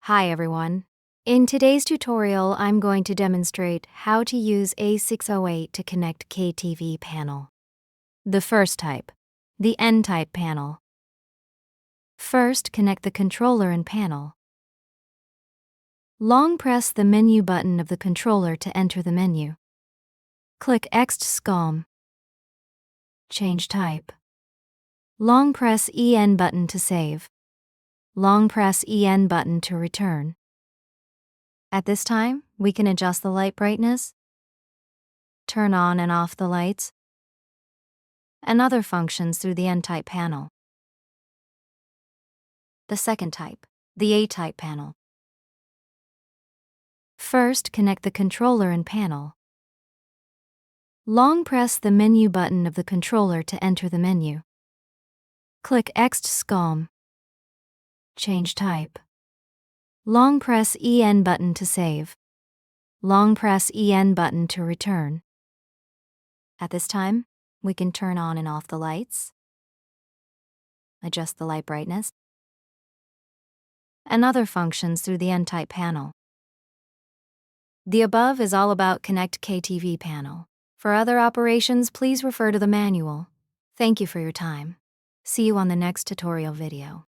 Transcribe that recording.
Hi everyone. In today's tutorial, I'm going to demonstrate how to use A608 to connect KTV panel. The first type, the N-type panel. First, connect the controller and panel. Long press the menu button of the controller to enter the menu. Click SPI. Change type. Long press EN button to save. Long press EN button to return. At this time, we can adjust the light brightness, turn on and off the lights, and other functions through the N-type panel. The second type, the A-type panel. First, connect the controller and panel. Long press the menu button of the controller to enter the menu. Click SPI. Change type. Long press EN button to save. Long press EN button to return. At this time, we can turn on and off the lights, adjust the light brightness, and other functions through the N-type panel. The above is all about Connect KTV panel. For other operations, please refer to the manual. Thank you for your time. See you on the next tutorial video.